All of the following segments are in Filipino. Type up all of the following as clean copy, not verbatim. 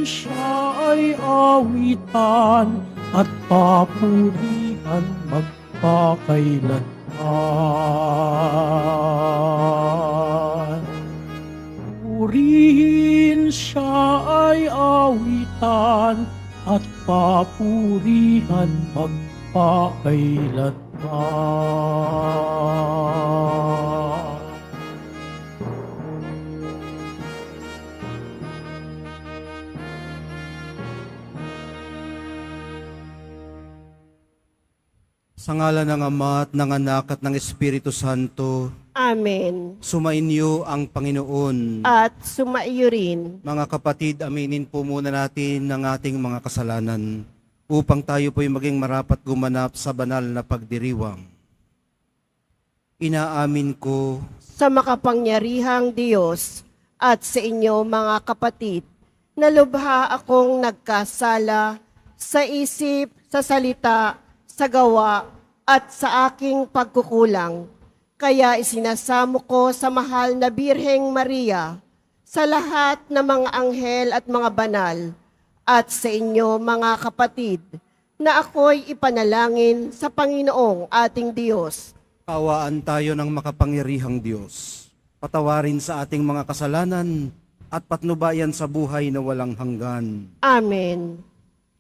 siya ay awitan at papurihan magpakailanman. Purihin siya ay awitan at papurihan magpakailanman. Sa ngalan ng Ama at ng Anak at ng Espiritu Santo, Amen. sumainyo ang Panginoon. At sumaiyo rin. Mga kapatid, aminin po muna natin ang ating mga kasalanan upang tayo po'y maging marapat gumanap sa banal na pagdiriwang. Inaamin ko Sa makapangyarihang Diyos at sa inyo mga kapatid, na lubha akong nagkasala sa isip, sa salita, sa gawa, at sa aking pagkukulang. Kaya isinasamo ko sa mahal na Birheng Maria, sa lahat ng mga anghel at mga banal, at sa inyo mga kapatid, na ako'y ipanalangin sa Panginoong ating Diyos. kaawaan tayo ng makapangyarihang Diyos. Patawarin sa ating mga kasalanan at patnubayan sa buhay na walang hanggan. Amen.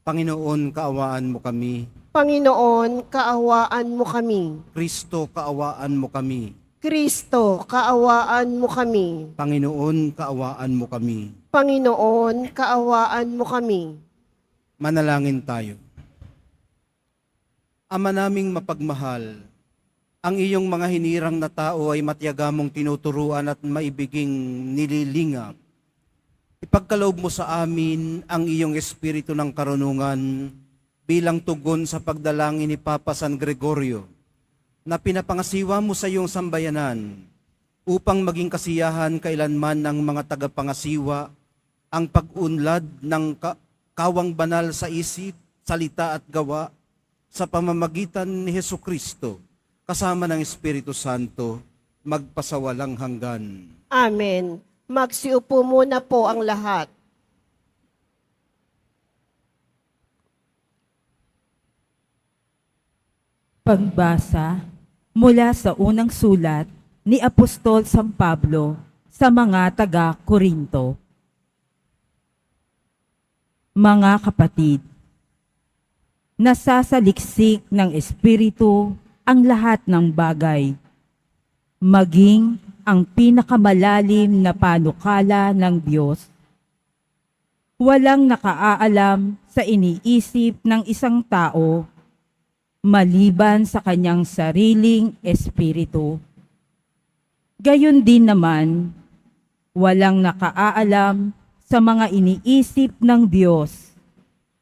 Panginoon, kaawaan mo kami. Panginoon, kaawaan mo kami. Kristo, kaawaan mo kami. Kristo, kaawaan mo kami. Panginoon, kaawaan mo kami. Panginoon, kaawaan mo kami. Manalangin tayo. Ama naming mapagmahal, ang iyong mga hinirang na tao ay matyaga mong tinuturuan at maibiging nililingap. Ipagkaloob mo sa amin ang iyong espiritu ng karunungan bilang tugon sa pagdalangin ni Papa San Gregorio na pinapangasiwa mo sa iyong sambayanan upang maging kasiyahan kailanman ng mga tagapangasiwa ang pag-unlad ng kawang banal sa isip, salita at gawa sa pamamagitan ni Hesukristo kasama ng Espiritu Santo magpasawalang hanggan. Amen. Magsiupo muna po ang lahat. Pagbasa mula sa unang sulat ni Apostol San Pablo sa mga taga-Korinto. Mga kapatid, nasasaliksik ng Espiritu ang lahat ng bagay, maging ang pinakamalalim na panukala ng Diyos. Walang nakaalam sa iniisip ng isang tao maliban sa kanyang sariling espiritu. Gayon din naman, walang nakaalam sa mga iniisip ng Diyos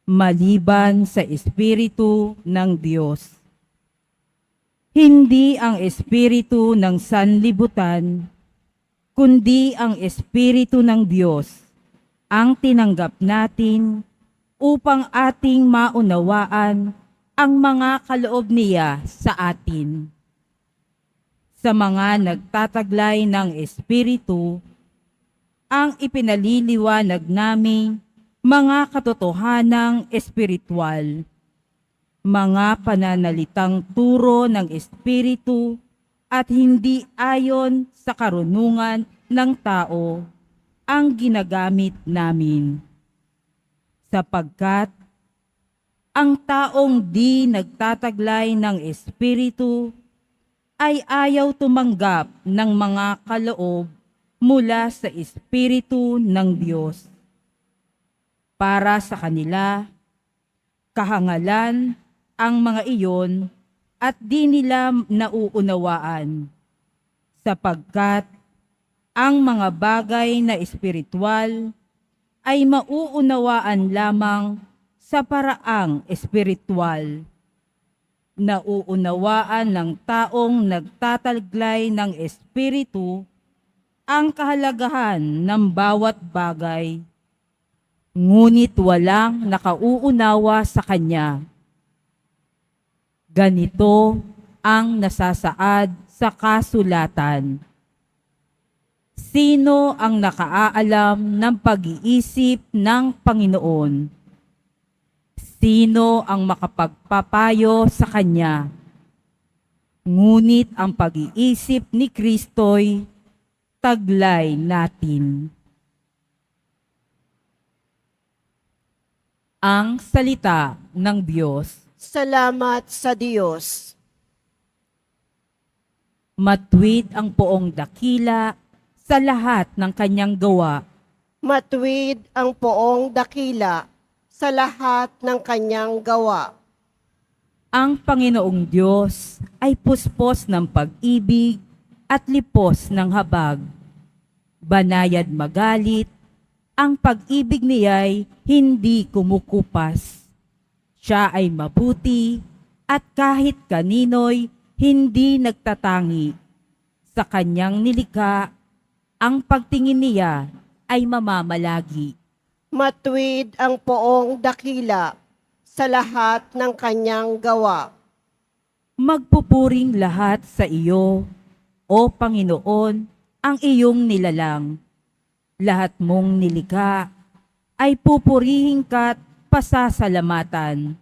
maliban sa espiritu ng Diyos. Hindi ang espiritu ng sanlibutan, kundi ang espiritu ng Diyos ang tinanggap natin upang ating maunawaan ang mga kaloob niya sa atin. Sa mga nagtataglay ng Espiritu, ang ipinaliliwanag naming mga katotohanang espiritual, mga pananalitang turo ng Espiritu at hindi ayon sa karunungan ng tao ang ginagamit namin. Sapagkat ang taong di nagtataglay ng Espiritu ay ayaw tumanggap ng mga kaloob mula sa Espiritu ng Diyos. Para sa kanila, kahangalan ang mga iyon at di nila nauunawaan, sapagkat ang mga bagay na espiritual ay mauunawaan lamang sa paraang espiritual. Nauunawaan ng taong nagtataglay ng Espiritu ang kahalagahan ng bawat bagay, ngunit walang nakauunawa sa kanya. Ganito ang nasasaad sa kasulatan. Sino ang nakaaalam ng pag-iisip ng Panginoon? Sino ang makapagpapayo sa Kanya? Ngunit ang pag-iisip ni Kristo'y taglay natin. Ang salita ng Diyos. Salamat sa Diyos. Matuwid ang poong dakila sa lahat ng kanyang gawa. Matuwid ang poong dakila sa lahat ng kanyang gawa. Ang Panginoong Diyos ay puspos ng pag-ibig at lipos ng habag. Banayad magalit, ang pag-ibig niya'y hindi kumukupas. Siya ay mabuti at kahit kanino'y hindi nagtatangi. Sa kanyang nilikha, ang pagtingin niya ay mamamalagi. Matuwid ang poong dakila sa lahat ng kanyang gawa. Magpupuring lahat sa iyo, O Panginoon, ang iyong nilalang. Lahat mong nilikha ay pupurihin ka't pasasalamatan.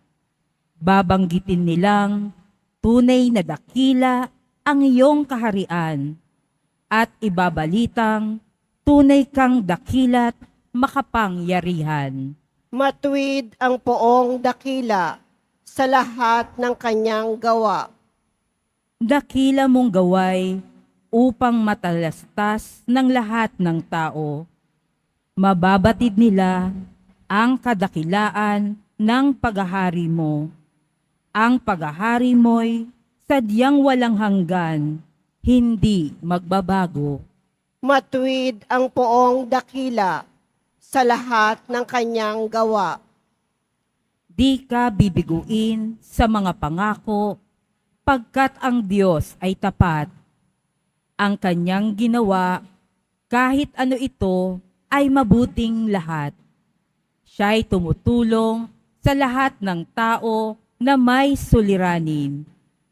Babanggitin nilang tunay na dakila ang iyong kaharian at ibabalitang tunay kang dakila't makapangyarihan. Matuwid ang poong dakila sa lahat ng kanyang gawa. Dakila mong gaway upang matalastas ng lahat ng tao. Mababatid nila ang kadakilaan ng paghahari mo. Ang paghahari mo'y sadyang walang hanggan, hindi magbabago. Matuwid ang poong dakila sa lahat ng kanyang gawa. Di ka bibiguin sa mga pangako, pagkat ang Diyos ay tapat. Ang kanyang ginawa, kahit ano ito, ay mabuting lahat. Siya'y tumutulong sa lahat ng tao na may suliranin.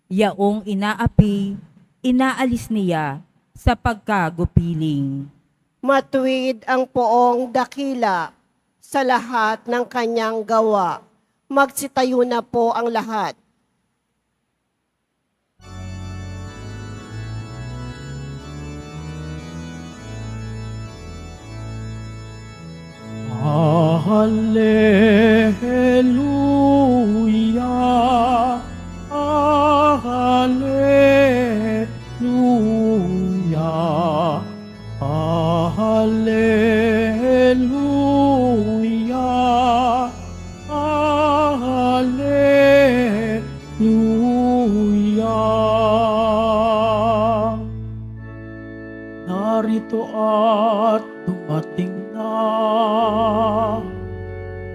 Yaong inaapi, inaalis niya sa pagkagupiling. Matuwid ang poong dakila sa lahat ng kanyang gawa. Magsitayo na po ang lahat. Hallelujah, Hallelujah, Hallelujah, Hallelujah. Narito at dumating na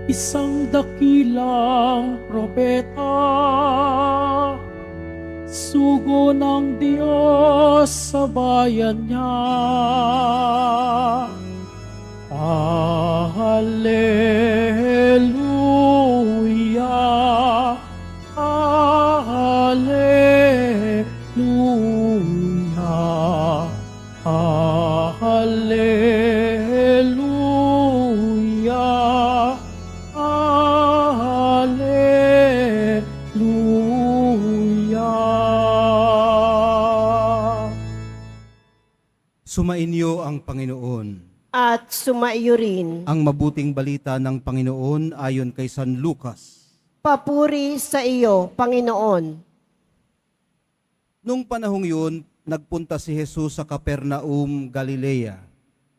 isang dakilang propeta, sugo ng Diyos sa bayan niya. Hallelujah, Hallelujah, Hallelujah, Hallelujah. Sumainyo ang Panginoon. At sumaiyo rin. Ang mabuting balita ng Panginoon ayon kay San Lucas. Papuri sa iyo, Panginoon. Nung panahong yun, nagpunta si Jesus sa Capernaum, Galilea.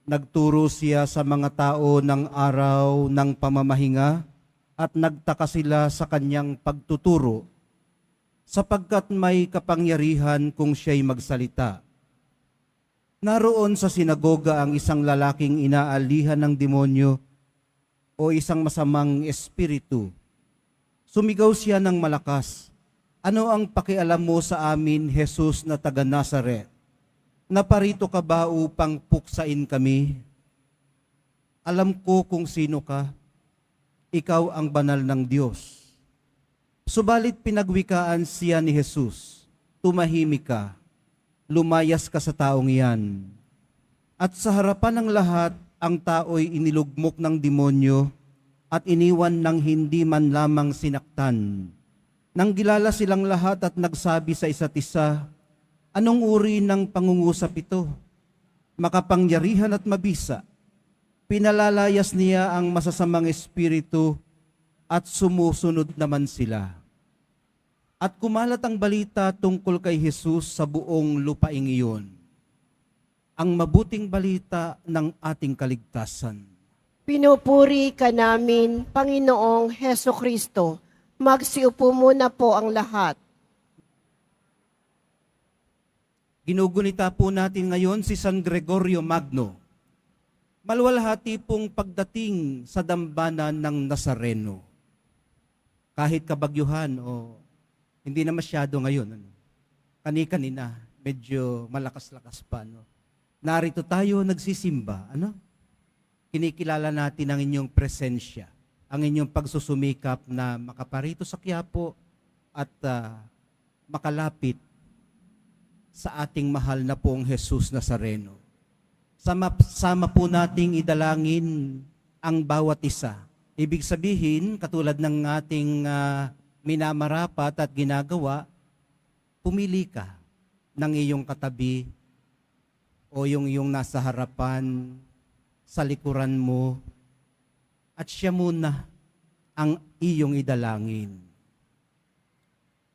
Nagturo siya sa mga tao ng araw ng pamamahinga at nagtaka sila sa kanyang pagtuturo sapagkat may kapangyarihan kung siya'y magsalita. Naroon sa sinagoga ang isang lalaking inaalihan ng demonyo o isang masamang espiritu. Sumigaw siya ng malakas, "Ano ang pakialam mo sa amin, Jesus na taga Nazaret? Naparito ka ba upang puksain kami? Alam ko kung sino ka. Ikaw ang banal ng Diyos." Subalit pinagwikaan siya ni Jesus, "Tumahimik ka. Lumayas ka sa taong iyan." At sa harapan ng lahat, ang tao'y inilugmok ng demonyo at iniwan ng hindi man lamang sinaktan. Nang gilala silang lahat at nagsabi sa isa't isa, anong uri ng pangungusap ito? Makapangyarihan at mabisa. Pinalalayas niya ang masasamang espiritu at sumusunod naman sila. At kumalat ang balita tungkol kay Jesus sa buong lupaing iyon. Ang mabuting balita ng ating kaligtasan. Pinupuri ka namin, Panginoong Heso Kristo. Magsiupo muna po ang lahat. Ginugunita po natin ngayon si San Gregorio Magno. Maluwalhati pong pagdating sa dambana ng Nazareno. Kahit kabagyuhan o hindi na masyado ngayon. Kani-kanina, medyo malakas-lakas pa. Narito tayo nagsisimba. Kinikilala natin ang inyong presensya, ang inyong pagsusumikap na makaparito sa Quiapo at makalapit sa ating mahal na pong Jesus Nazareno. Sama po nating idalangin ang bawat isa. Ibig sabihin, katulad ng ating minamarapat at ginagawa, pumili ka ng iyong katabi o yung iyong nasa harapan, sa likuran mo, at siya muna ang iyong idalangin.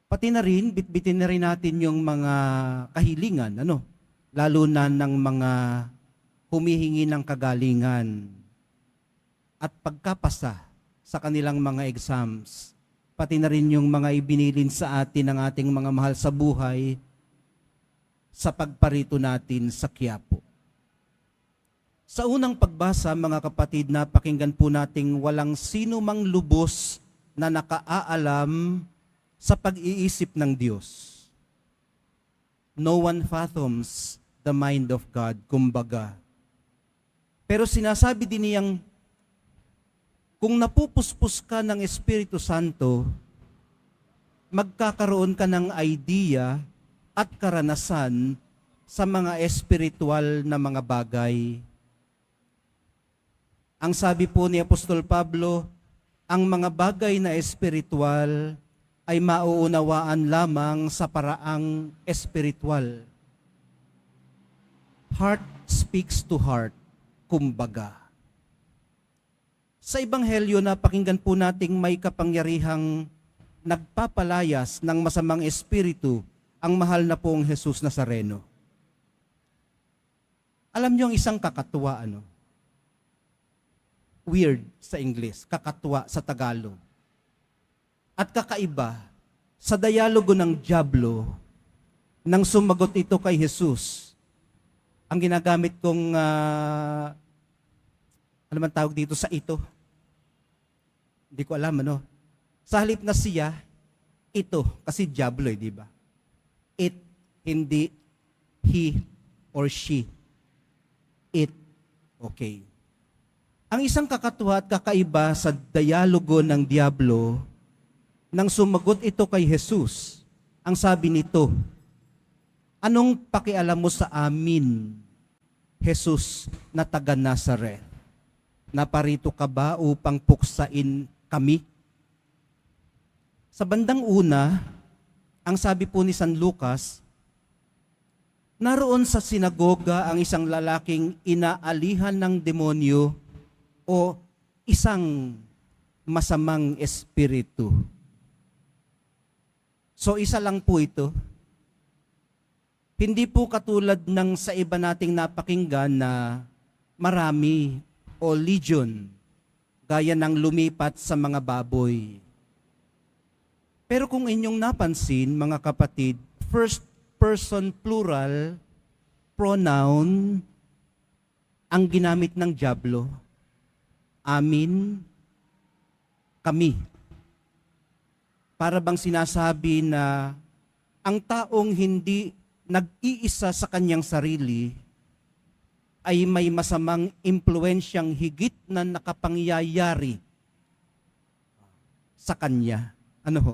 Pati na rin, bitbitin na rin natin yung mga kahilingan, lalo na ng mga humihingi ng kagalingan at pagkapasa sa kanilang mga exams, pati na rin yung mga ibinilin sa atin ng ating mga mahal sa buhay sa pagparito natin sa Quiapo. Sa unang pagbasa, mga kapatid, napakinggan po nating walang sino mang lubos na nakaaalam sa pag-iisip ng Diyos. No one fathoms the mind of God, kumbaga. Pero sinasabi din niyang, kung napupuspos ka ng Espiritu Santo, magkakaroon ka ng idea at karanasan sa mga espiritual na mga bagay. Ang sabi po ni Apostol Pablo, ang mga bagay na espiritual ay mauunawaan lamang sa paraang espiritual. Heart speaks to heart, kumbaga. Sa Ebanghelyo, napakinggan po nating may kapangyarihang nagpapalayas ng masamang espiritu ang mahal na pong Jesus Nazareno. Alam niyo ang isang kakatuwa, weird sa English, kakatuwa sa Tagalog. At kakaiba, sa dialogo ng Diablo, nang sumagot ito kay Jesus, ang ginagamit kong, ano man tawag dito sa ito? Hindi ko alam, Sa halip na siya, ito, kasi Diablo, di ba? It, hindi he or she. It, okay. Ang isang kakatuwa at kakaiba sa dialogo ng Diablo, nang sumagot ito kay Jesus, ang sabi nito, anong pakialam mo sa amin, Jesus na taga Nazaret? Naparito ka ba upang puksain kami? Sa bandang una, ang sabi po ni San Lucas, naroon sa sinagoga ang isang lalaking inaalihan ng demonyo o isang masamang espiritu. So isa lang po ito. Hindi po katulad ng sa iba nating napakinggan na marami o legion, gaya ng lumipat sa mga baboy. Pero kung inyong napansin, mga kapatid, first person plural pronoun ang ginamit ng Diablo. Amin, kami. Para bang sinasabi na ang taong hindi nag-iisa sa kanyang sarili ay may masamang impluensyang higit na nakapangyayari sa kanya. Ano ho?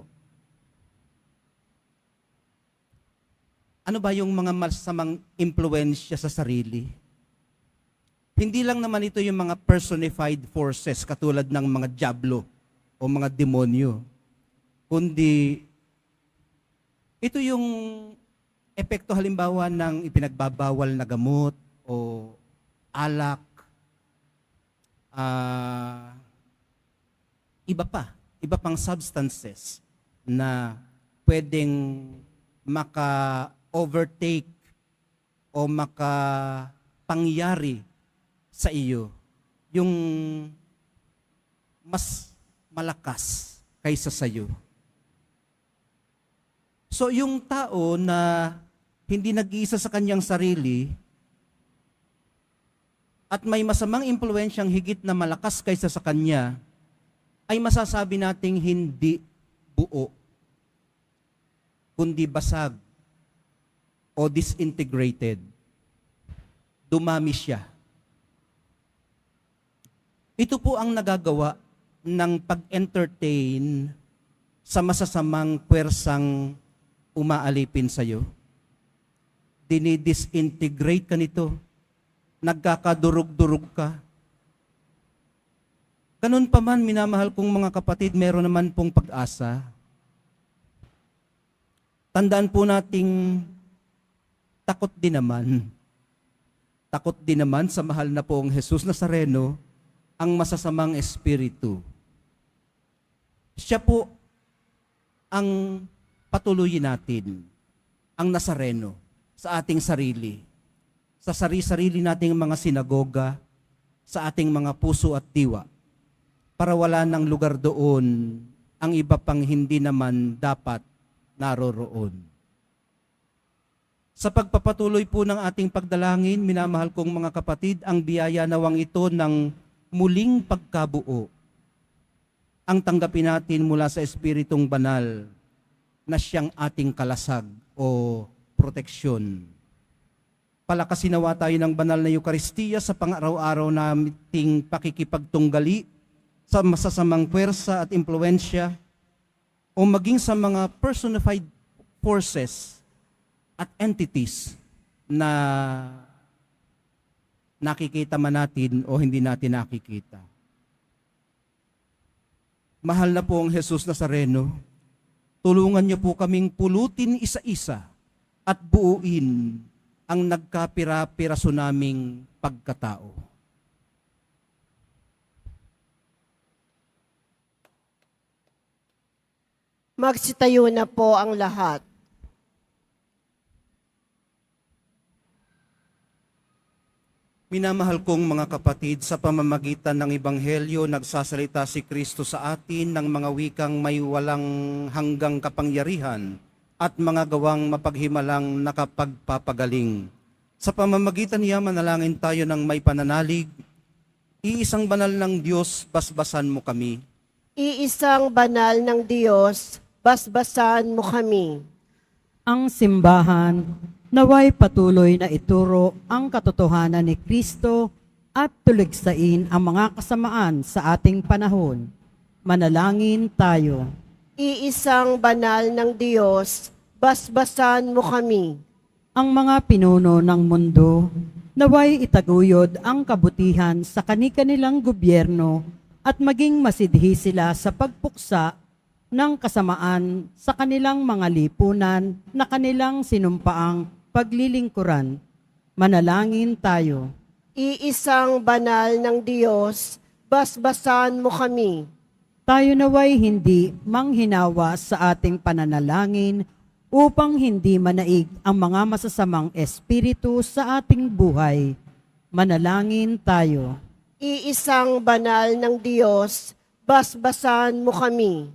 Ano ba yung mga masamang impluensya sa sarili? Hindi lang naman ito yung mga personified forces katulad ng mga diablo o mga demonyo, kundi ito yung epekto halimbawa ng ipinagbabawal na gamot o alak, iba pang substances na pwedeng maka-overtake o makapangyari sa iyo yung mas malakas kaysa sa iyo. So yung tao na hindi nag-iisa sa kanyang sarili at may masamang impluwensyang higit na malakas kaysa sa kanya, ay masasabi nating hindi buo, kundi basag o disintegrated. Dumami siya. Ito po ang nagagawa ng pag-entertain sa masasamang puwersang umaalipin sa iyo. Dinidisintegrate ka nito. Nagkakadurog-durog ka. Ganun pa man, minamahal kong mga kapatid, meron naman pong pag-asa. Tandaan po nating takot din naman. Takot din naman sa mahal na pong Jesus Nazareno ang masasamang espiritu. Siya po ang patuloyin natin, ang Nazareno, sa ating sarili. Sa sarili nating mga sinagoga, sa ating mga puso at diwa, para wala ng lugar doon ang iba pang hindi naman dapat naroroon. Sa pagpapatuloy po ng ating pagdalangin, minamahal kong mga kapatid, ang biyaya nawang ito ng muling pagkabuo ang tanggapin natin mula sa Espiritong Banal na siyang ating kalasag o proteksyon. Palakasin nawa tayo ng banal na Eukaristiya sa pang-araw-araw nating pakikipagtunggali sa masasamang puwersa at impluensya o maging sa mga personified forces at entities na nakikita man natin o hindi natin nakikita. Mahal na po ang Jesus Nazareno, tulungan niyo po kaming pulutin isa-isa at buuin ang nagkapira-piraso naming pagkatao. Magsitayo na po ang lahat. Minamahal kong mga kapatid, sa pamamagitan ng Ebanghelyo, nagsasalita si Kristo sa atin ng mga wikang may walang hanggang kapangyarihan at mga gawang mapaghimalang nakapagpapagaling. Sa pamamagitan niya, manalangin tayo ng may pananalig. Iisang banal ng Diyos, basbasan mo kami. Iisang banal ng Diyos, basbasan mo kami. Ang simbahan naway patuloy na ituro ang katotohanan ni Kristo at tuligsain ang mga kasamaan sa ating panahon. Manalangin tayo. Iisang banal ng Diyos, basbasan mo kami. Ang mga pinuno ng mundo naway itaguyod ang kabutihan sa kani-kanilang gobyerno at maging masidhi sila sa pagpuksa ng kasamaan sa kanilang mga lipunan na kanilang sinumpaang paglilingkuran. Manalangin tayo. Iisang banal ng Diyos, basbasan mo kami. Tayo naway hindi manghinawa sa ating pananalangin upang hindi manaig ang mga masasamang espiritu sa ating buhay. Manalangin tayo. Iisang banal ng Diyos, basbasan mo kami.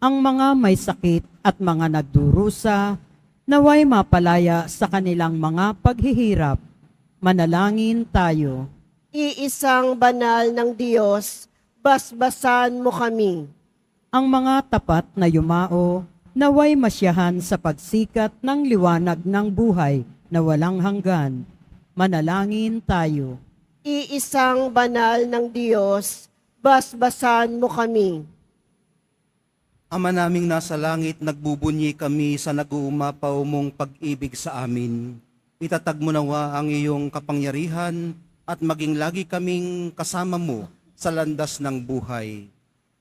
Ang mga may sakit at mga nagdurusa, naway mapalaya sa kanilang mga paghihirap. Manalangin tayo. Iisang banal ng Diyos, basbasan mo kami. Ang mga tapat na yumao, naway masyahan sa pagsikat ng liwanag ng buhay na walang hanggan. Manalangin tayo. Iisang banal ng Diyos, basbasan mo kami. Ama naming nasa langit, nagbubunyi kami sa nag-uumapaw mong pag-ibig sa amin. Itatag mo nawa ang iyong kapangyarihan at maging lagi kaming kasama mo sa landas ng buhay.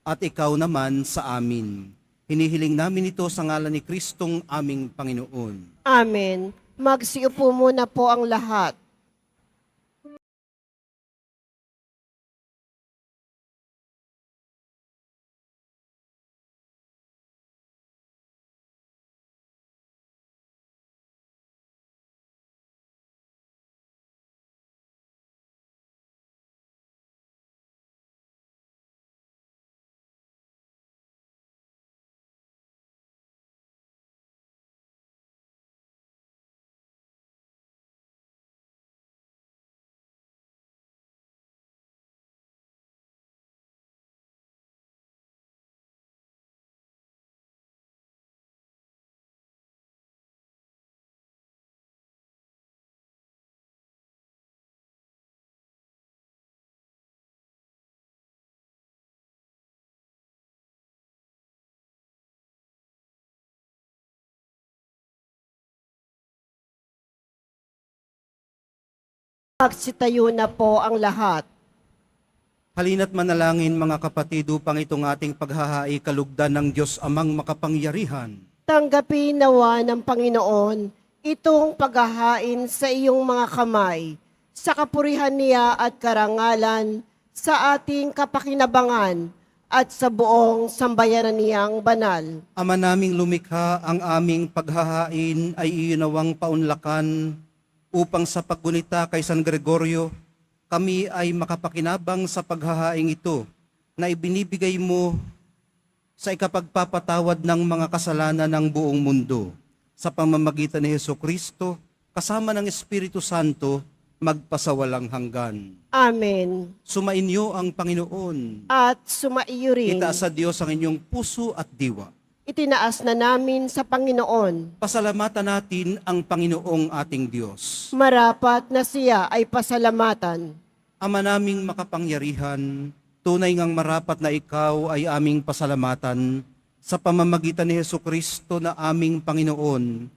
At ikaw naman sa amin. Hinihiling namin ito sa ngalan ni Kristong aming Panginoon. Amen. Magsiupo muna po ang lahat. Magsitayo na po ang lahat. Halina't manalangin mga kapatid upang itong ating paghahain kalugdan ng Diyos Amang makapangyarihan. Tanggapin nawa ng Panginoon itong paghahain sa iyong mga kamay, sa kapurihan niya at karangalan, sa ating kapakinabangan at sa buong sambayanan niyang banal. Ama naming lumikha, ang aming paghahain ay iyunawang paunlakan upang sa paggunita kay San Gregorio, kami ay makapakinabang sa paghahaing ito na ibinibigay mo sa ikapagpapatawad ng mga kasalanan ng buong mundo sa pamamagitan ni Hesukristo kasama ng Espiritu Santo magpasawalang hanggan. Amen. Sumainyo ang Panginoon. At sumaiyo rin. Itaas sa Diyos ang inyong puso at diwa. Itinaas na namin sa Panginoon. Pasalamatan natin ang Panginoong ating Diyos. Marapat na siya ay pasalamatan. Ama naming makapangyarihan, tunay ngang marapat na ikaw ay aming pasalamatan sa pamamagitan ni Hesukristo na aming Panginoon.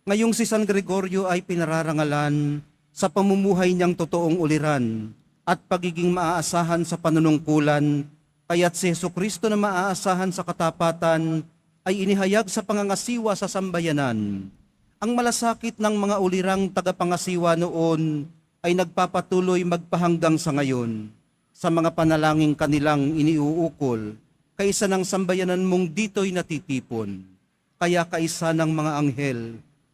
Ngayong si San Gregorio ay pinararangalan sa pamumuhay niyang totoong uliran at pagiging maaasahan sa panunungkulan, kaya't si Hesukristo na maaasahan sa katapatan ay inihayag sa pangangasiwa sa sambayanan. Ang malasakit ng mga ulirang tagapangasiwa noon ay nagpapatuloy magpahanggang sa ngayon sa mga panalangin kanilang iniuukol, kaysa ng sambayanan mong dito'y natitipon. Kaya kaisa ng mga anghel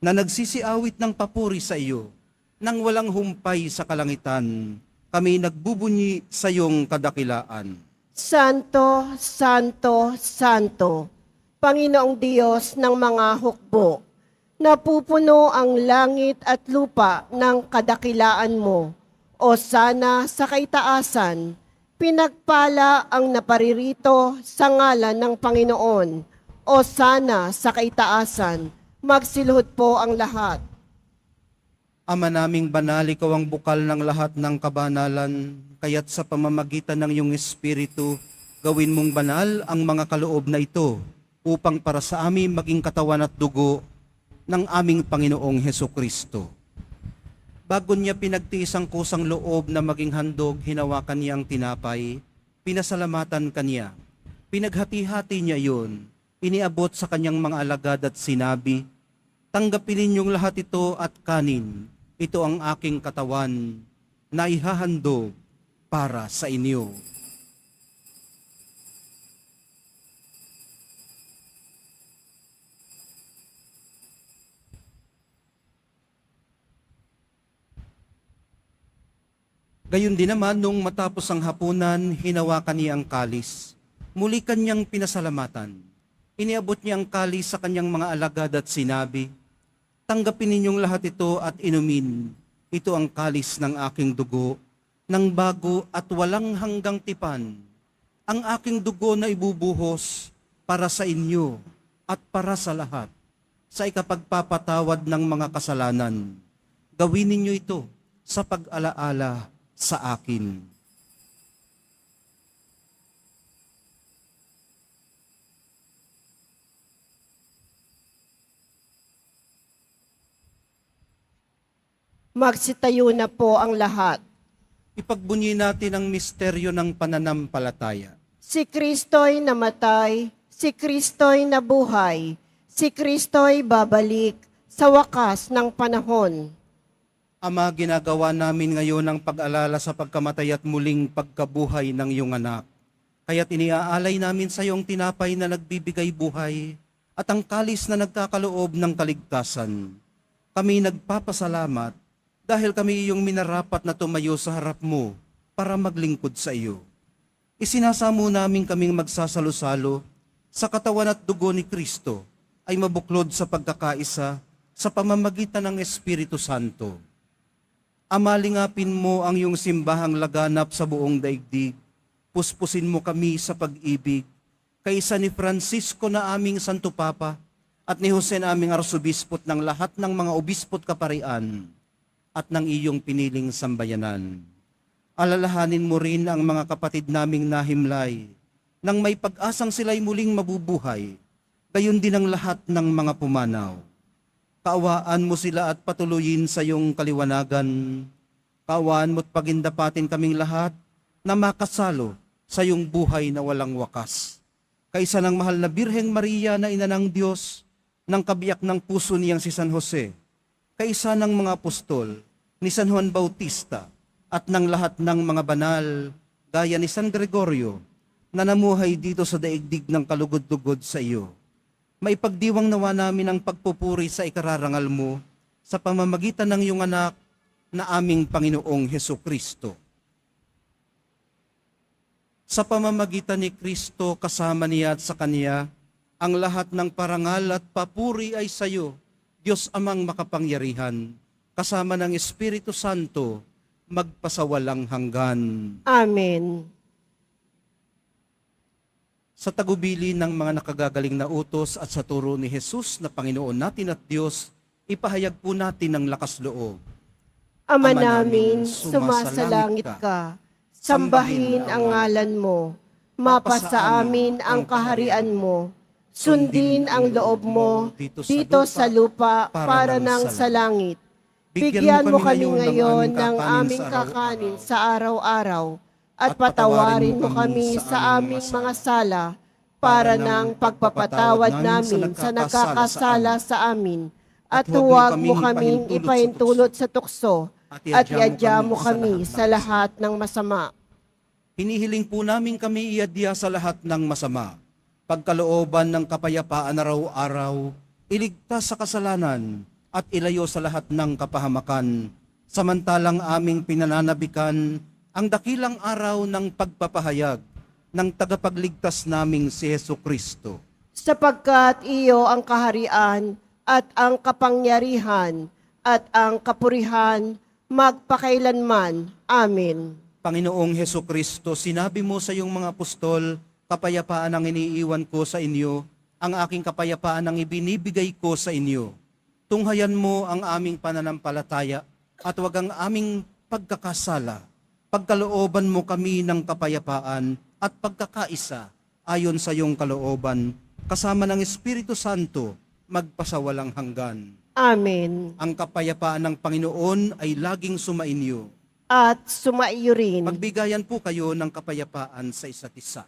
na nagsisiawit ng papuri sa iyo, nang walang humpay sa kalangitan, kami nagbubunyi sa iyong kadakilaan. Santo, Santo, Santo, Panginoong Diyos ng mga hukbo, napupuno ang langit at lupa ng kadakilaan mo. O sana sa kaitaasan, pinagpala ang naparirito sa ngalan ng Panginoon. O sana sa kaitaasan, magsiluhod po ang lahat. Ama naming banal, ikaw ang bukal ng lahat ng kabanalan, kaya't sa pamamagitan ng iyong Espiritu, gawin mong banal ang mga kaloob na ito, upang para sa amin maging katawan at dugo ng aming Panginoong Hesukristo. Bago niya pinagtiis ang kusang loob na maging handog, hinawakan niya ang tinapay, pinasalamatan kanya, pinaghati-hati niya yun, iniabot sa kanyang mga alagad at sinabi, tanggapin ninyong lahat ito at kanin, ito ang aking katawan na ihahandog para sa inyo. Gayon din naman, nung matapos ang hapunan, hinawakan niya ang kalis. Muli kanyang pinasalamatan. Iniabot niya ang kalis sa kanyang mga alagad at sinabi, tanggapin ninyong lahat ito at inumin. Ito ang kalis ng aking dugo, ng bago at walang hanggang tipan. Ang aking dugo na ibubuhos para sa inyo at para sa lahat, sa ikapagpapatawad ng mga kasalanan. Gawin ninyo ito sa pag-alaala sa akin. Magsitayo na po ang lahat. Ipagbunyi natin ang misteryo ng pananampalataya. Si Kristo'y namatay, si Kristo'y nabuhay, si Kristo'y babalik sa wakas ng panahon. Ama, ginagawa namin ngayon ang pag-alala sa pagkamatay at muling pagkabuhay ng iyong anak. Kaya't iniaalay namin sa iyong tinapay na nagbibigay buhay at ang kalis na nagkakaloob ng kaligtasan. Kami nagpapasalamat dahil kami iyong minarapat na tumayo sa harap mo para maglingkod sa iyo. Isinasamo namin kaming magsasalo-salo sa katawan at dugo ni Kristo ay mabuklod sa pagkakaisa sa pamamagitan ng Espiritu Santo. Ama, lingapin mo ang iyong simbahang laganap sa buong daigdig. Puspusin mo kami sa pag-ibig, kaysa ni Francisco na aming Santo Papa at ni Jose na aming Arsobispot ng lahat ng mga obispot kaparian at ng iyong piniling sambayanan. Alalahanin mo rin ang mga kapatid naming nahimlay, nang may pag-asang sila'y muling mabubuhay, gayon din ang lahat ng mga pumanaw. Kaawaan mo sila at patuloyin sa iyong kaliwanagan. Kaawaan mo't pagindapatin kaming lahat na makasalo sa iyong buhay na walang wakas. Kaysa ng mahal na Birheng Maria na ina ng Diyos, ng kabiyak ng puso niyang si San Jose, kaysa ng mga apostol, ni San Juan Bautista, at ng lahat ng mga banal, gaya ni San Gregorio, na namuhay dito sa daigdig ng kalugod-lugod sa iyo. Maipagdiwang nawa namin ang pagpupuri sa ikararangal mo sa pamamagitan ng iyong anak na aming Panginoong Hesukristo. Sa pamamagitan ni Kristo, kasama niya at sa Kanya, ang lahat ng parangal at papuri ay sa iyo, Diyos Amang makapangyarihan, kasama ng Espiritu Santo, magpasawalang hanggan. Amen. Sa tagubili ng mga nakagagaling na utos at sa turo ni Jesus na Panginoon natin at Diyos, ipahayag po natin ang lakas loob. Ama Ama namin, namin, sumasalangit ka. Sambahin ang ngalan mo. Mapasa amin ang kaharian mo. Sundin ang loob mo dito sa lupa para nang sa langit. Bigyan mo kami ngayon ng aming kakanin sa araw-araw at patawarin mo kami sa aming mga sala para ng pagpapatawad namin sa nakakasala sa amin. At huwag mo kaming ipahintulot sa tukso at iadya mo kami sa lahat ng masama. Hinihiling po namin kami iadya sa lahat ng masama. Pagkalooban ng kapayapaan araw-araw, iligtas sa kasalanan at ilayo sa lahat ng kapahamakan. Samantalang aming pinananabikan ang dakilang araw ng pagpapahayag ng tagapagligtas naming si Hesukristo. Sapagkat iyo ang kaharian at ang kapangyarihan at ang kapurihan magpakailanman. Amen. Panginoong Hesukristo, sinabi mo sa iyong mga apostol, kapayapaan ang iniiwan ko sa inyo, ang aking kapayapaan ang ibinibigay ko sa inyo. Tunghayan mo ang aming pananampalataya at wag ang aming pagkakasala. Pagkalooban mo kami ng kapayapaan at pagkakaisa ayon sa iyong kalooban, kasama ng Espiritu Santo, magpasawalang hanggan. Amen. Ang kapayapaan ng Panginoon ay laging sumainyo. At sumaiyo rin. Magbigayan po kayo ng kapayapaan sa isa't isa.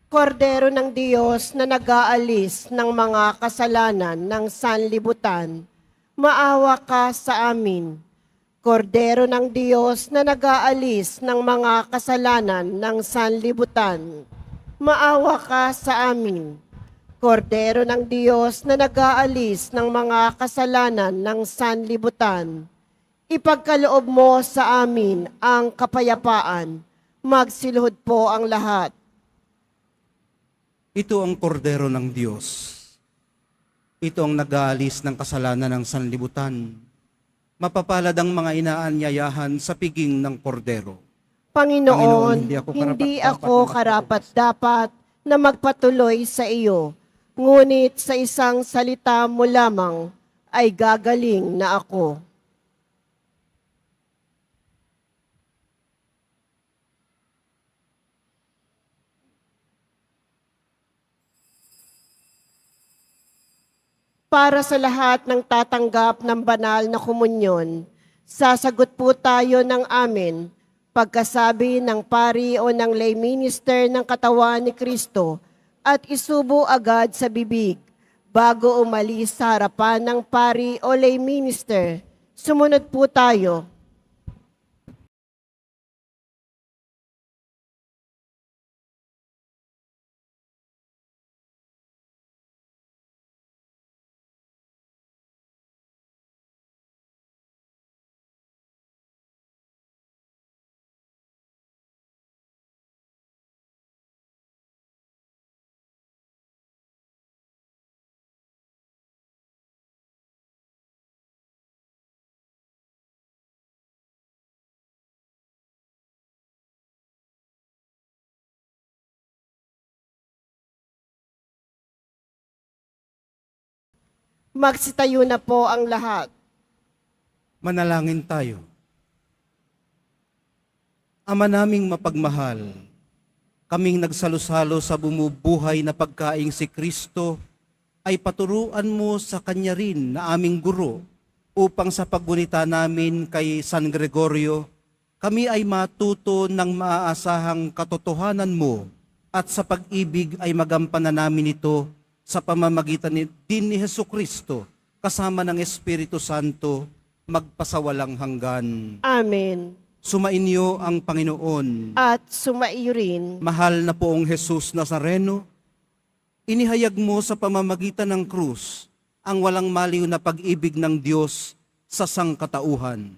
Kordero ng Diyos na nag-aalis ng mga kasalanan ng sanlibutan, maawa ka sa amin. Kordero ng Diyos na nag-aalis ng mga kasalanan ng sanlibutan, maawa ka sa amin. Kordero ng Diyos na nag-aalis ng mga kasalanan ng sanlibutan, ipagkaloob mo sa amin ang kapayapaan. Magsiluhod po ang lahat. Ito ang kordero ng Diyos. Ito ang nag-aalis ng kasalanan ng sanlibutan. Mapapalad ang mga inaanyayahan sa piging ng kordero. Panginoon, Panginoon, hindi ako karapat-dapat na magpatuloy sa iyo, ngunit sa isang salita mo lamang ay gagaling na ako. para sa lahat ng tatanggap ng banal na komunyon. Sasagot po tayo ng amen pagkasabi ng pari o ng lay minister ng katawan ni Kristo at isubo agad sa bibig bago umalis sa harapan ng pari o lay minister. Sumunod po tayo. Magsitayo na po ang lahat. Manalangin tayo. Ama naming mapagmahal, kaming nagsalusalo sa bumubuhay na pagkaing si Kristo, ay paturuan mo sa Kanya rin na aming guro upang sa paggunita namin kay San Gregorio, kami ay matuto ng maaasahang katotohanan mo at sa pag-ibig ay magampanan namin ito sa pamamagitan din ni Hesukristo kasama ng Espiritu Santo magpasawalang hanggan. Amen. Sumainyo ang Panginoon. At sumaiyo rin. Mahal na poong Jesus Nazareno, inihayag mo sa pamamagitan ng krus ang walang maliw na pag-ibig ng Diyos sa sangkatauhan.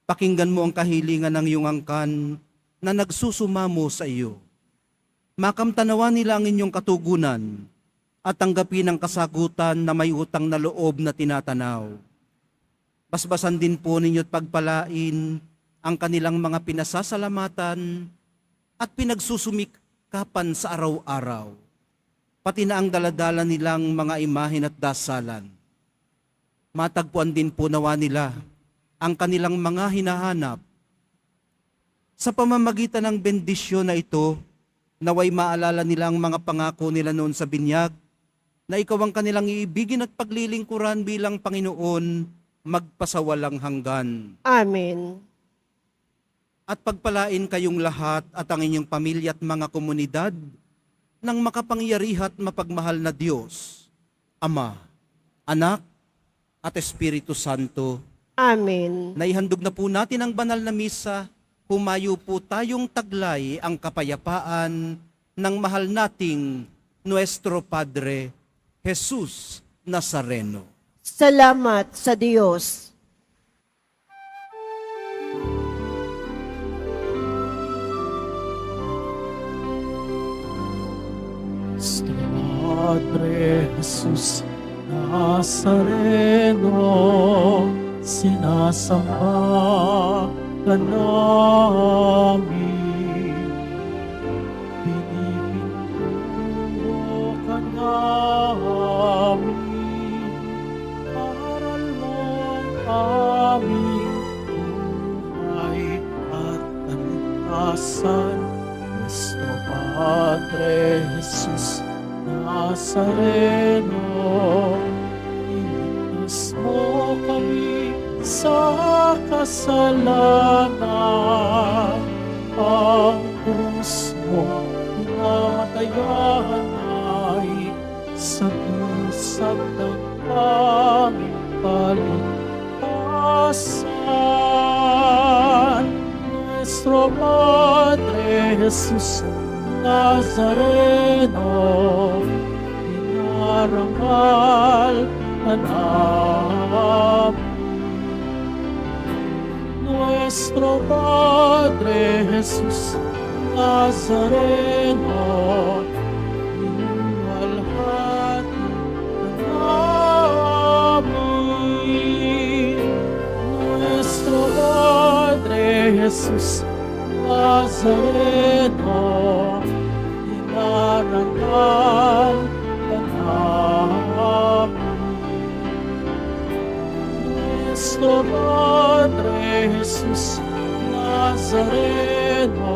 Pakinggan mo ang kahilingan ng iyong angkan na nagsusumamo sa iyo. Makamtanawan nila ang inyong katugunan at tanggapin ang kasagutan na may utang na loob na tinatanaw. Basbasan din po ninyo at pagpalain ang kanilang mga pinasasalamatan at pinagsusumikapan sa araw-araw, pati na ang daladala nilang mga imahen at dasalan. Matagpuan din po nawa nila ang kanilang mga hinahanap. Sa pamamagitan ng bendisyon na ito, naway maalala nila ang mga pangako nila noon sa binyag, na ikaw ang kanilang iibigin at paglilingkuran bilang Panginoon magpasawalang hanggan. Amen. At pagpalain kayong lahat at ang inyong pamilya at mga komunidad ng makapangyarihan at mapagmahal na Diyos, Ama, Anak, at Espiritu Santo. Amen. Naihandog na po natin ang banal na misa, humayo po tayong taglay ang kapayapaan ng mahal nating Nuestro Padre, Jesus Nazareno. Salamat sa Diyos. Nuestro Padre Jesus Nazareno, sinasamba ka namin, pinipintuho ka namin, aral ng aming buhay at kaligtasan. Nuestro Padre Jesus Nazareno, iligtas mo kami sa kasalanan. Ang krus mo pinatayan ay sagisag ng aming kaligtasan. Nuestro Padre Jesus Nazareno, inarangal ka namin. Nuestro Padre Jesus Nazareno, inuwalhati ka namin. Nuestro Padre Jesus Nazareno, inarangal ka namin. Nuestro Padre Jesus Nazareno,